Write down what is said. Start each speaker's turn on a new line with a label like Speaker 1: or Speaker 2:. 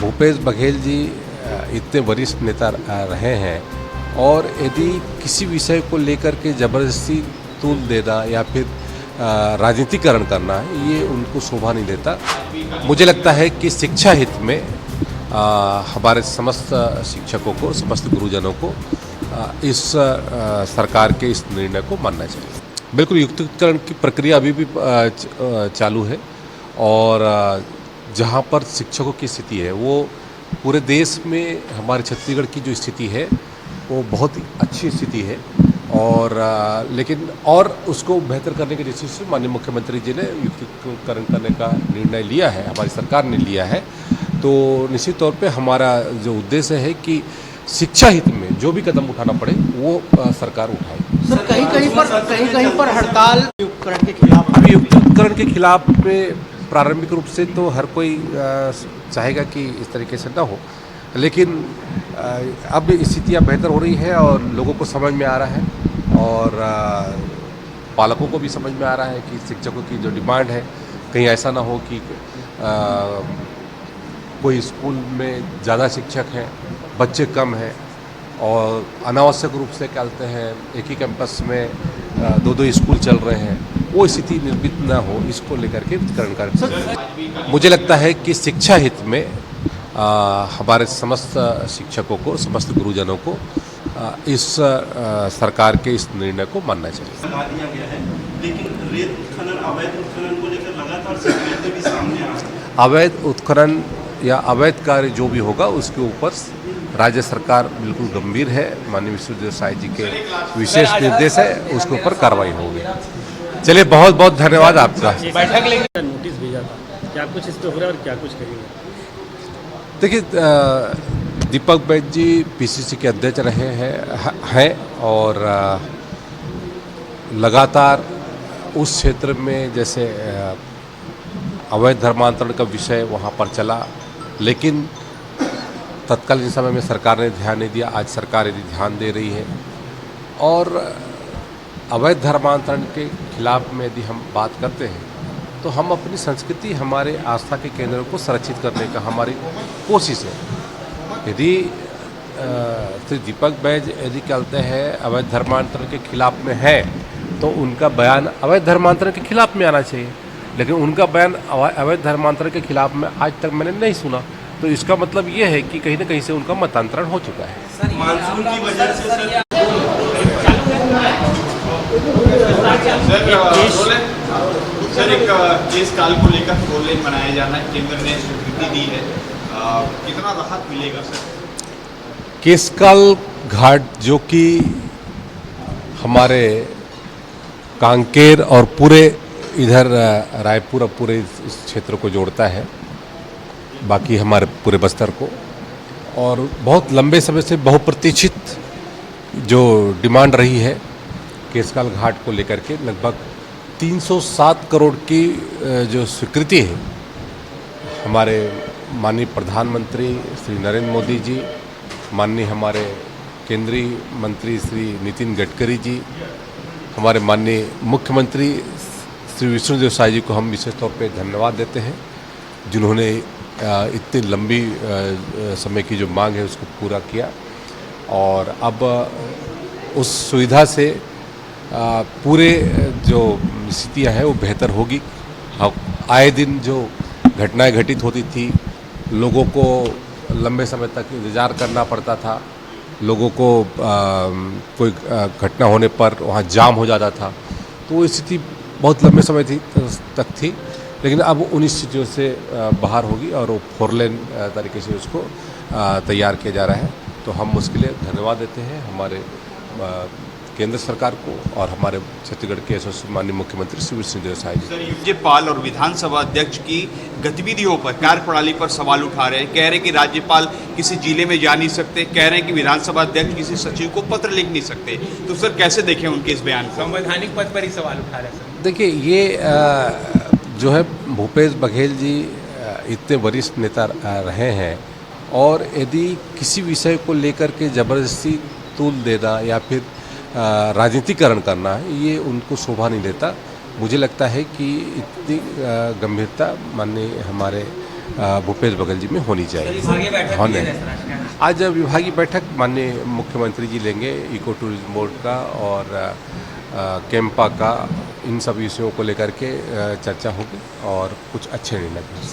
Speaker 1: भूपेश बघेल जी इतने वरिष्ठ नेता रहे हैं और यदि किसी विषय को लेकर के ज़बरदस्ती तूल देना या फिर राजनीतिकरण करना ये उनको शोभा नहीं देता। मुझे लगता है कि शिक्षा हित में हमारे समस्त शिक्षकों को, समस्त गुरुजनों को इस सरकार के इस निर्णय को मानना चाहिए। बिल्कुल युक्तिकरण की प्रक्रिया अभी भी चालू है और जहाँ पर शिक्षकों की स्थिति है वो पूरे देश में हमारे छत्तीसगढ़ की जो स्थिति है वो बहुत ही अच्छी स्थिति है और लेकिन और उसको बेहतर करने के दृष्टि से माननीय मुख्यमंत्री जी ने युक्तिकरण करने का निर्णय लिया है, हमारी सरकार ने लिया है। तो निश्चित तौर पे हमारा जो उद्देश्य है कि शिक्षा हित में जो भी कदम उठाना पड़े वो सरकार उठाए।
Speaker 2: सर कहीं पर हड़ताल युक्तिकरण के खिलाफ,
Speaker 1: अभी युक्तिकरण के खिलाफ में प्रारंभिक रूप से तो हर कोई चाहेगा कि इस तरीके से ना हो, लेकिन अब स्थितियाँ बेहतर हो रही है और लोगों को समझ में आ रहा है और पालकों को भी समझ में आ रहा है कि शिक्षकों की जो डिमांड है कहीं ऐसा ना हो कि कोई स्कूल में ज़्यादा शिक्षक हैं, बच्चे कम हैं और अनावश्यक रूप से क्या कहते हैं एक ही कैंपस में दो स्कूल चल रहे हैं, वो स्थिति निर्मित ना हो, इसको लेकर के युक्तिकरण कर। मुझे लगता है कि शिक्षा हित में हमारे समस्त शिक्षकों को, समस्त गुरुजनों को इस सरकार के इस निर्णय को मानना चाहिए।
Speaker 3: लगा दिया गया है, लेकिन रेत उत्खनन, अवैध उत्खनन को लेकर लगातार शिकायतें भी सामने आ रही हैं।
Speaker 1: अवैध उत्खनन या अवैध कार्य जो भी होगा उसके ऊपर राज्य सरकार बिल्कुल गंभीर है। माननीय विश्वदेव साय जी के विशेष निर्देश है, उसके ऊपर कार्रवाई होगी। चलिए, बहुत बहुत धन्यवाद आपका।
Speaker 2: बैठक लेकर नोटिस भेजा था, क्या कुछ इस पर हो रहा है और क्या कुछ करेंगे?
Speaker 1: देखिए, दीपक बैद जी पीसीसी के अध्यक्ष रहे हैं और लगातार उस क्षेत्र में जैसे अवैध धर्मांतरण का विषय वहाँ पर चला, लेकिन तत्कालीन समय में सरकार ने ध्यान नहीं दिया। आज सरकार यदि ध्यान दे रही है और अवैध धर्मांतरण के खिलाफ में यदि हम बात करते हैं तो हम अपनी संस्कृति, हमारे आस्था के केंद्रों को संरक्षित करने का हमारी कोशिश है। यदि श्री दीपक बैज यदि कहते हैं अवैध धर्मांतरण के खिलाफ में है तो उनका बयान अवैध धर्मांतरण के खिलाफ में आना चाहिए, लेकिन उनका बयान अवैध धर्मांतरण के खिलाफ में आज तक मैंने नहीं सुना। तो इसका मतलब ये है कि कहीं ना कहीं से उनका मतांतरण हो चुका है।
Speaker 3: मानसून की वजह से सर एक केस काल को लेकर 4 लेन बनाया जाना है, केंद्र ने स्वीकृति दी है, कितना राहत मिलेगा सर?
Speaker 1: केसकाल घाट जो कि हमारे कांकेर और पूरे इधर रायपुर और पूरे इस क्षेत्र को जोड़ता है, बाकी हमारे पूरे बस्तर को, और बहुत लंबे समय से बहुप्रतीक्षित जो डिमांड रही है केसकाल घाट को लेकर के, लगभग 307 करोड़ की जो स्वीकृति है हमारे माननीय प्रधानमंत्री श्री नरेंद्र मोदी जी, माननीय हमारे केंद्रीय मंत्री श्री नितिन गडकरी जी, हमारे माननीय मुख्यमंत्री श्री विष्णुदेव साय जी को हम विशेष तौर पे धन्यवाद देते हैं, जिन्होंने इतनी लंबी समय की जो मांग है उसको पूरा किया। और अब उस सुविधा से पूरे जो स्थितियाँ हैं वो बेहतर होगी। आए दिन जो घटनाएं घटित होती थी, लोगों को लंबे समय तक इंतज़ार करना पड़ता था, लोगों को कोई घटना होने पर वहाँ जाम हो जाता था, तो वो स्थिति बहुत लंबे समय तक थी, लेकिन अब उन स्थितियों से बाहर होगी और वो 4 लेन तरीके से उसको तैयार किया जा रहा है। तो हम उसके लिए धन्यवाद देते हैं हमारे केंद्र सरकार को और हमारे छत्तीसगढ़ के यशस्वी माननीय मुख्यमंत्री श्री विष्णुदेव साय जी।
Speaker 3: सर, राज्यपाल और विधानसभा अध्यक्ष की गतिविधियों पर, कार्यप्रणाली पर सवाल उठा रहे हैं, कह रहे हैं कि राज्यपाल किसी जिले में जा नहीं सकते, कह रहे हैं कि विधानसभा अध्यक्ष किसी सचिव को पत्र लिख नहीं सकते। तो सर कैसे देखें उनके इस बयान को?
Speaker 2: संवैधानिक पद पर ही सवाल उठा रहे हैं सर।
Speaker 1: देखिए, ये जो है भूपेश बघेल जी इतने वरिष्ठ नेता रहे हैं और यदि किसी विषय को लेकर के ज़बरदस्ती तूल देना या फिर राजनीतिकरण करना ये उनको शोभा नहीं देता। मुझे लगता है कि इतनी गंभीरता माननीय हमारे भूपेश बघेल जी में होनी चाहिए। होने आज विभागीय बैठक माननीय मुख्यमंत्री जी लेंगे, इको टूरिज्म बोर्ड का और कैंपा का, इन सब विषयों को लेकर के चर्चा होगी और कुछ अच्छे निर्णय